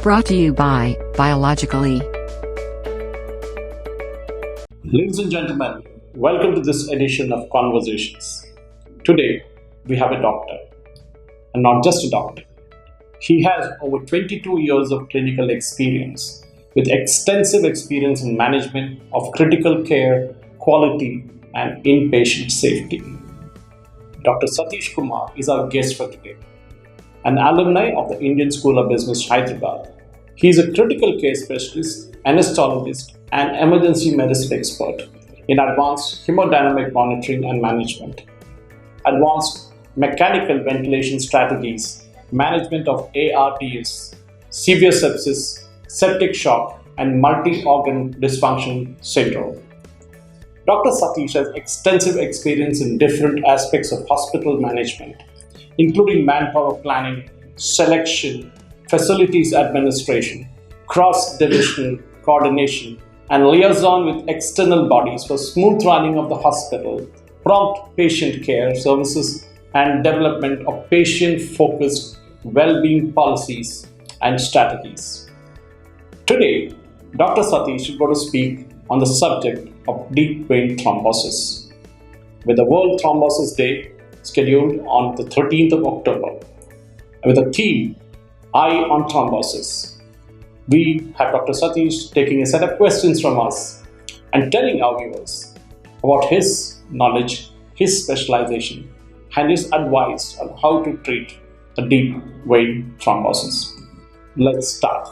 Brought to you by Biologically. Ladies and gentlemen, welcome to this edition of Conversations. Today, we have a doctor, and not just a doctor. He has over 22 years of clinical experience with extensive experience in management of critical care, quality, and inpatient safety. Dr. Satheesh Kumar is our guest for today. An alumni of the Indian School of Business, Hyderabad, he is a critical care specialist, anesthetist, and emergency medicine expert in advanced hemodynamic monitoring and management, advanced mechanical ventilation strategies, management of ARDS, severe sepsis, septic shock, and multi-organ dysfunction syndrome. Dr. Satheesh has extensive experience in different aspects of hospital management, including manpower planning, selection, facilities administration, cross-divisional coordination, and liaison with external bodies for smooth running of the hospital, prompt patient care services, and development of patient-focused well-being policies and strategies. Today, Dr. Satheesh is going to speak on the subject of deep vein thrombosis, with the World Thrombosis Day scheduled on the 13th of October, with the theme Eye on Thrombosis. We have Dr. Satheesh taking a set of questions from us and telling our viewers about his knowledge, his specialization, and his advice on how to treat the deep vein thrombosis. Let's start.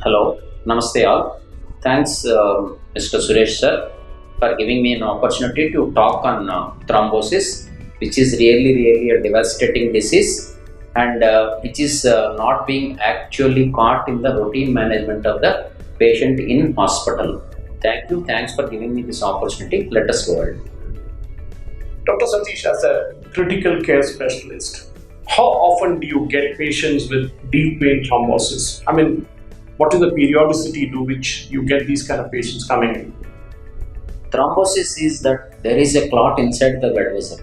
Hello, Namaste all. Thanks Mr. Suresh sir for giving me an opportunity to talk on thrombosis, which is really a devastating disease and which is not being actually caught in the routine management of the patient in hospital. Thank you. Thanks for giving me this opportunity. Let us go ahead. Dr. Satheesh, as a critical care specialist, how often do you get patients with deep vein thrombosis? I mean, what is the periodicity to which you get these kind of patients coming in? Thrombosis is that there is a clot inside the blood vessel.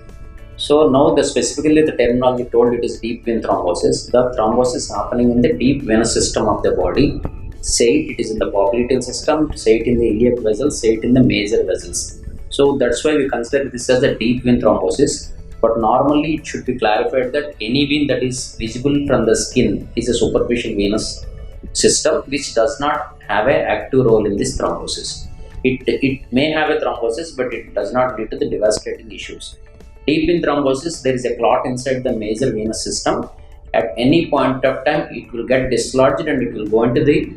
So now specifically the terminology told it is deep vein thrombosis. The thrombosis happening in the deep venous system of the body. Say it is in the popliteal system, say it in the iliac vessels, say it in the major vessels. So that's why we consider this as a deep vein thrombosis. But normally it should be clarified that any vein that is visible from the skin is a superficial venous system which does not have an active role in this thrombosis. It may have a thrombosis, but it does not lead to the devastating issues. Deep vein thrombosis, there is a clot inside the major venous system. At any point of time, it will get dislodged and it will go into the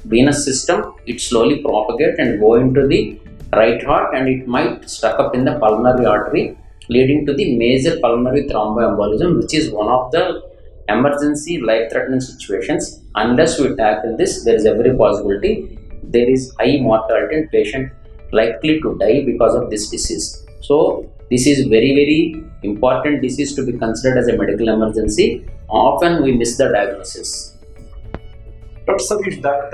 venous system. It slowly propagate and go into the right heart, and it might stuck up in the pulmonary artery, leading to the major pulmonary thromboembolism, which is one of the emergency life-threatening situations. Unless we tackle this, there is every possibility there is high mortality and patient likely to die because of this disease. So this is very important disease to be considered as a medical emergency. Often we miss the diagnosis. Dr. Satheesh, that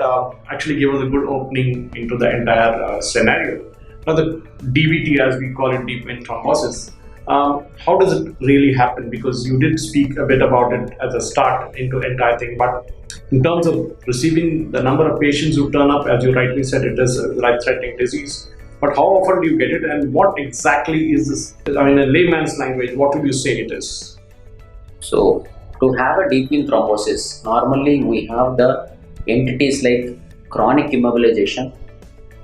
actually gave us a good opening into the entire scenario. Now the DVT, as we call it, deep vein thrombosis, how does it really happen? Because you did speak a bit about it as a start into entire thing, but in terms of receiving the number of patients who turn up, as you rightly said, it is a life-threatening disease. But how often do you get it, and what exactly is this? I mean, in layman's language, what would you say it is? So, to have a deep vein thrombosis, normally we have the entities like chronic immobilization,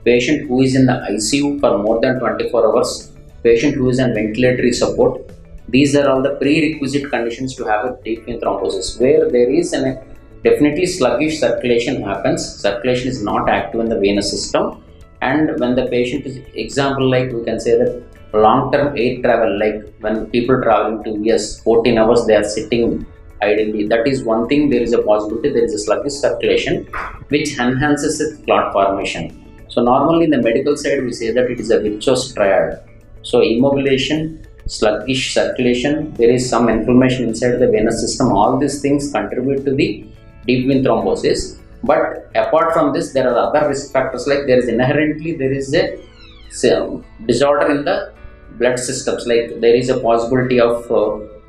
patient who is in the ICU for more than 24 hours, patient who is on ventilatory support. These are all the prerequisite conditions to have a deep vein thrombosis, where there is a definitely sluggish circulation happens. Circulation is not active in the venous system. And when the patient is, example like we can say that long-term air travel, like when people traveling to US, 14 hours they are sitting ideally, that is one thing. There is a possibility there is a sluggish circulation which enhances the clot formation. So normally in the medical side we say that it is a virtuous triad. So immobilization, sluggish circulation, there is some inflammation inside the venous system. All these things contribute to the deep vein thrombosis. But apart from this, there are other risk factors, like there is a disorder in the blood systems, like there is a possibility of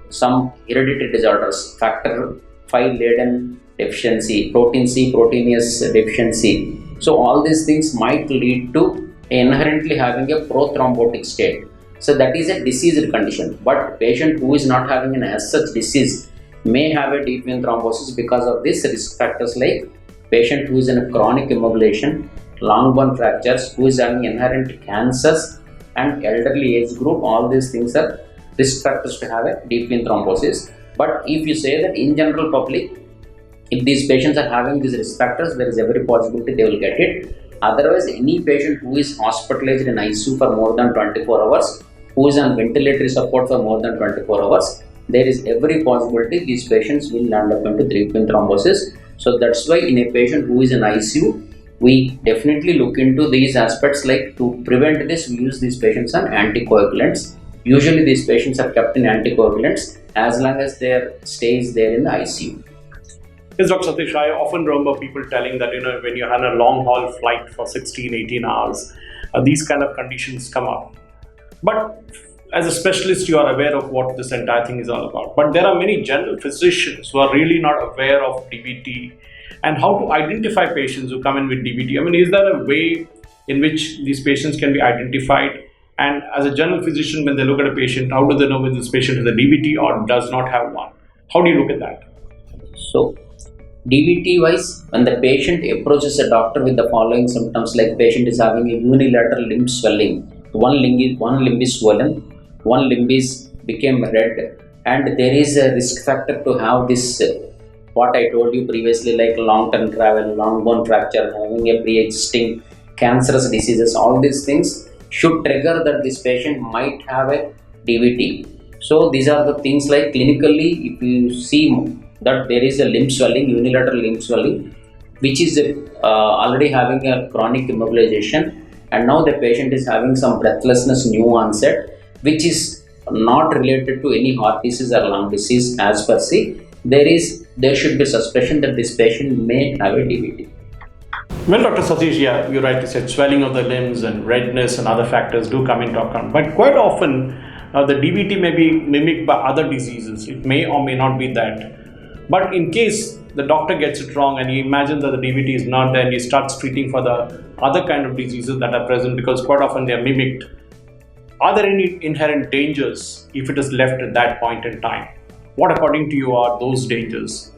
some hereditary disorders, factor 5 laden deficiency, protein C, proteinase deficiency. So all these things might lead to inherently having a prothrombotic state. So that is a diseased condition. But patient who is not having an as such disease may have a deep vein thrombosis because of these risk factors, like patient who is in a chronic immobilization, long bone fractures, who is having inherent cancers, and elderly age group. All these things are risk factors to have a deep vein thrombosis. But if you say that in general public, if these patients are having these risk factors, there is every possibility they will get it. Otherwise, any patient who is hospitalized in ICU for more than 24 hours, who is on ventilatory support for more than 24 hours, there is every possibility these patients will land up into deep vein thrombosis. So that's why in a patient who is in ICU, we definitely look into these aspects, like to prevent this, we use these patients on anticoagulants. Usually these patients are kept in anticoagulants as long as their stay is there in the ICU. Yes, Dr. Satheesh, I often remember people telling that, when you're on a long haul flight for 16, 18 hours, these kind of conditions come up. But as a specialist, you are aware of what this entire thing is all about. But there are many general physicians who are really not aware of DVT and how to identify patients who come in with DVT. Is there a way in which these patients can be identified? And as a general physician, when they look at a patient, how do they know whether this patient has a DVT or does not have one? How do you look at that? So, DVT wise, when the patient approaches a doctor with the following symptoms, like patient is having a unilateral limb swelling, one limb is swollen, one limb is became red, and there is a risk factor to have this, what I told you previously, like long-term travel, long bone fracture, having a pre-existing cancerous diseases, all these things should trigger that this patient might have a DVT. So these are the things, like clinically, if you see that there is a limb swelling, unilateral limb swelling, which is already having a chronic immobilization, and now the patient is having some breathlessness, new onset, which is not related to any heart disease or lung disease as per se, there should be suspicion that this patient may have a DVT. Well, Dr. Satheesh, yeah, you're right. You said swelling of the limbs and redness and other factors do come into account. But quite often, the DVT may be mimicked by other diseases. It may or may not be that. But in case the doctor gets it wrong and you imagine that the DVT is not there and he starts treating for the other kind of diseases that are present, because quite often they are mimicked, are there any inherent dangers if it is left at that point in time? What, according to you, are those dangers?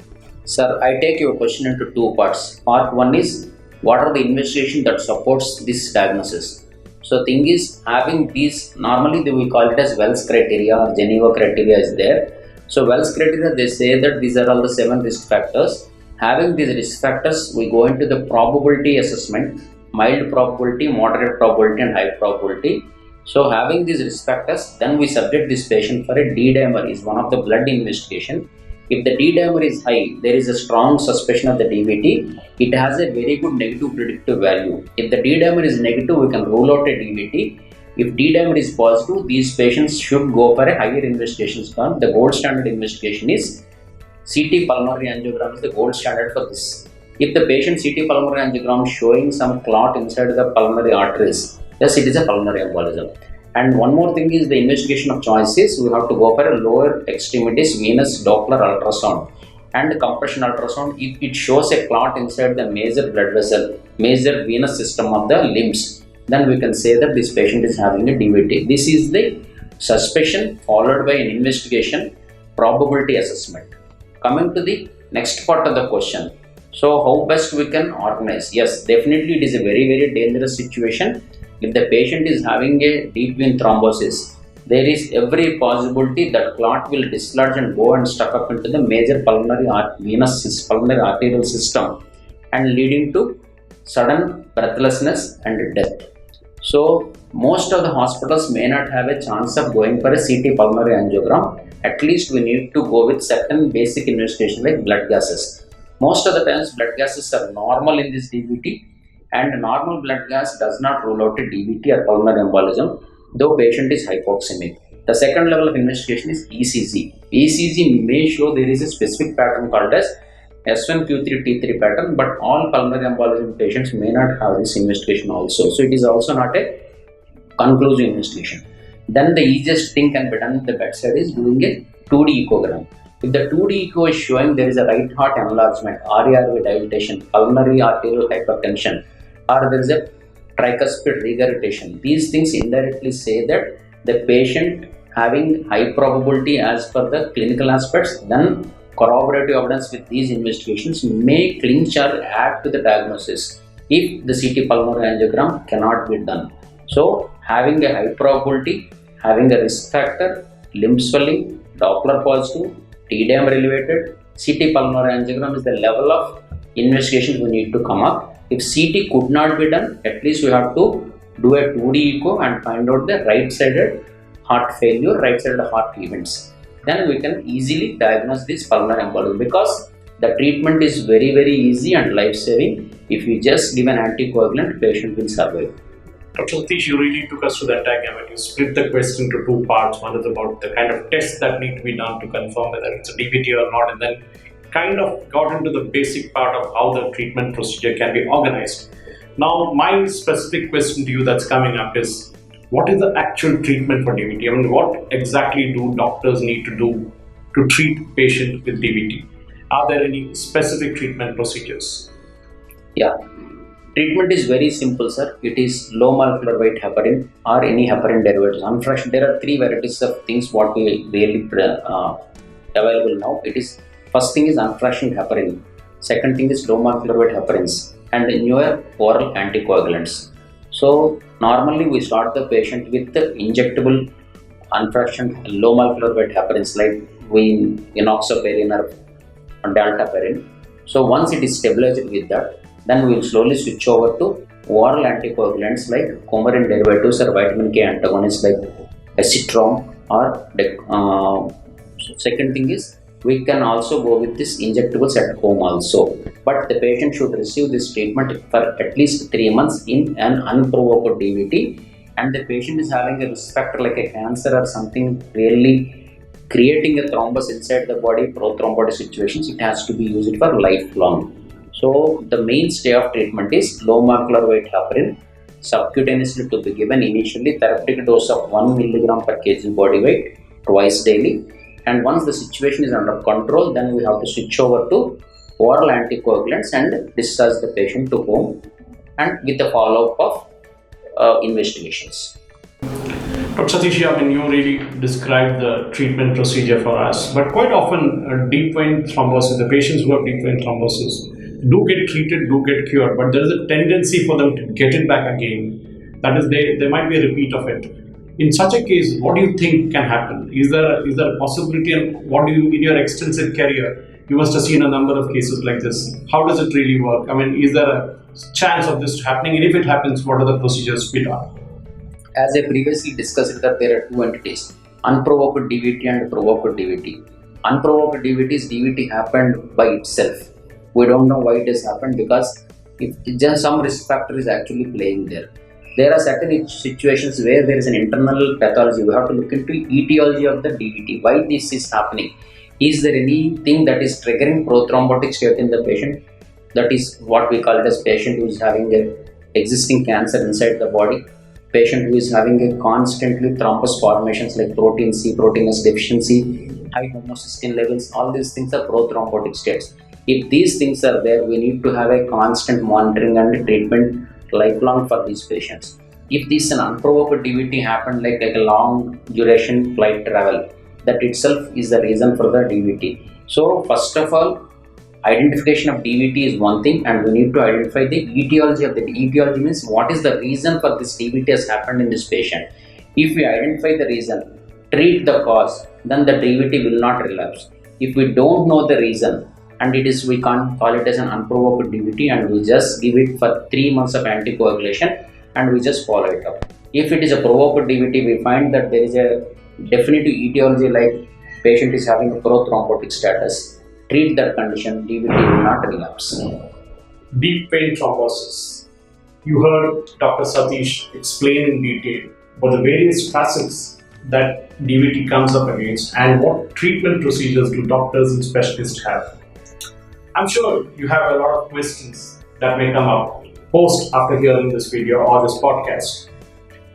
Sir, I take your question into two parts. Part one is, what are the investigations that supports this diagnosis? So thing is, having these, normally we call it as Wells criteria or Geneva criteria is there. So Wells criteria, they say that these are all the 7 risk factors. Having these risk factors, we go into the probability assessment, mild probability, moderate probability and high probability. So having these risk factors, then we subject this patient for a D-dimer, is one of the blood investigation. If the D-dimer is high, there is a strong suspicion of the DVT. It has a very good negative predictive value. If the D-dimer is negative, we can rule out a DVT. If D-dimer is positive, these patients should go for a higher investigation scan. The gold standard investigation is CT pulmonary angiogram is the gold standard for this. If the patient CT pulmonary angiogram showing some clot inside the pulmonary arteries, yes, it is a pulmonary embolism. And one more thing is the investigation of choice is we have to go for a lower extremities venous Doppler ultrasound and compression ultrasound. If it shows a clot inside the major blood vessel, major venous system of the limbs, then we can say that this patient is having a DVT. This is the suspicion followed by an investigation probability assessment. Coming to the next part of the question. So how best we can organize? Yes, definitely it is a very, very dangerous situation. If the patient is having a deep vein thrombosis, there is every possibility that clot will dislodge and go and stuck up into the major pulmonary arterial system and leading to sudden breathlessness and death. So most of the hospitals may not have a chance of going for a CT pulmonary angiogram. At least we need to go with certain basic investigation like blood gases. Most of the times blood gases are normal in this DVT, and normal blood gas does not rule out a DVT or pulmonary embolism, though patient is hypoxemic. The second level of investigation is ECG. ECG may show there is a specific pattern called as S1Q3T3 pattern, but all pulmonary embolism patients may not have this investigation also. So it is also not a conclusive investigation. Then the easiest thing can be done at the bedside is doing a 2D echogram. If the 2D echo is showing there is a right heart enlargement, RARV dilatation, pulmonary arterial hypertension, or there is a tricuspid regurgitation, these things indirectly say that the patient having high probability as per the clinical aspects, then corroborative evidence with these investigations may clinch or add to the diagnosis if the CT pulmonary angiogram cannot be done. So, having a high probability, having a risk factor, limb swelling, Doppler positive, T-diameter elevated, CT pulmonary angiogram is the level of investigation we need to come up. If CT could not be done, at least we have to do a 2D echo and find out the right-sided heart failure, right-sided heart events. Then we can easily diagnose this pulmonary embolism, because the treatment is very, very easy and life-saving. If you just give an anticoagulant, patient will survive. Dr. Satheesh, you really took us to that diagram. You split the question into two parts. One is about the kind of tests that need to be done to confirm whether it's a DVT or not, and then kind of got into the basic part of how the treatment procedure can be organized. Now, my specific question to you that's coming up is, what is the actual treatment for DVT? I mean, what exactly do doctors need to do to treat patient with DVT? Are there any specific treatment procedures? Yeah. Treatment is very simple, sir. It is low molecular weight heparin or any heparin derivatives. Unfractionated. There are three varieties of things what we really available now. It is, first thing is unfractionated heparin. Second thing is low molecular weight heparins and newer oral anticoagulants. So normally we start the patient with the injectable unfractionated low molecular weight heparins like enoxaparin or dalteparin. So once it is stabilized with that, then we will slowly switch over to oral anticoagulants like coumarin derivatives or vitamin K antagonists like acetron or second thing is we can also go with this injectables at home also. But the patient should receive this treatment for at least 3 months in an unprovoked DVT, and the patient is having a risk factor like a cancer or something really creating a thrombus inside the body, prothrombotic situations, it has to be used for lifelong. So the mainstay of treatment is low molecular weight heparin, subcutaneously to be given initially, therapeutic dose of 1 mg per kg body weight twice daily. And once the situation is under control, then we have to switch over to oral anticoagulants and discharge the patient to home and with the follow-up of investigations. Dr. Satheesh, I mean, you really described the treatment procedure for us, but quite often deep vein thrombosis, the patients who have deep vein thrombosis do get treated, do get cured, but there is a tendency for them to get it back again. That is, there might be a repeat of it. In such a case, what do you think can happen? Is there a possibility, and what do you, in your extensive career, you must have seen a number of cases like this. How does it really work? I mean, is there a chance of this happening? And if it happens, what are the procedures we done? As I previously discussed, that there are two entities, unprovoked DVT and provoked DVT. Unprovoked DVT is DVT happened by itself. We don't know why it has happened, because if just some risk factor is actually playing there. There are certain situations where there is an internal pathology. We have to look into etiology of the DVT. Why this is happening? Is there anything that is triggering prothrombotic state in the patient? That is what we call it as patient who is having a existing cancer inside the body. Patient who is having a constantly thrombus formations like protein C, protein S deficiency, high homocysteine levels. All these things are prothrombotic states. If these things are there, we need to have a constant monitoring and treatment lifelong for these patients. If this an unprovoked DVT happened like a long duration flight travel, that itself is the reason for the DVT. So first of all, identification of DVT is one thing, and we need to identify the etiology of the etiology means what is the reason for this DVT has happened in this patient. If we identify the reason, treat the cause, then the DVT will not relapse. If we don't know the reason, and it is, we can't call it as an unprovoked DVT, and we just give it for 3 months of anticoagulation and we just follow it up. If it is a provoked DVT, we find that there is a definitive etiology like patient is having a prothrombotic status. Treat that condition, DVT will not relapse. Deep vein thrombosis. You heard Dr. Satheesh explain in detail about the various facets that DVT comes up against and what treatment procedures do doctors and specialists have. I'm sure you have a lot of questions that may come up post after hearing this video or this podcast.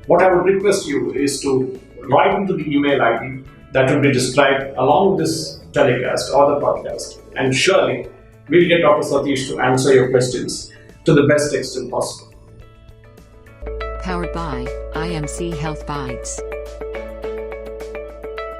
What I would request you is to write into the email ID that will be described along with this telecast or the podcast. And surely we'll get Dr. Satheesh to answer your questions to the best extent possible. Powered by IMC Health Bites.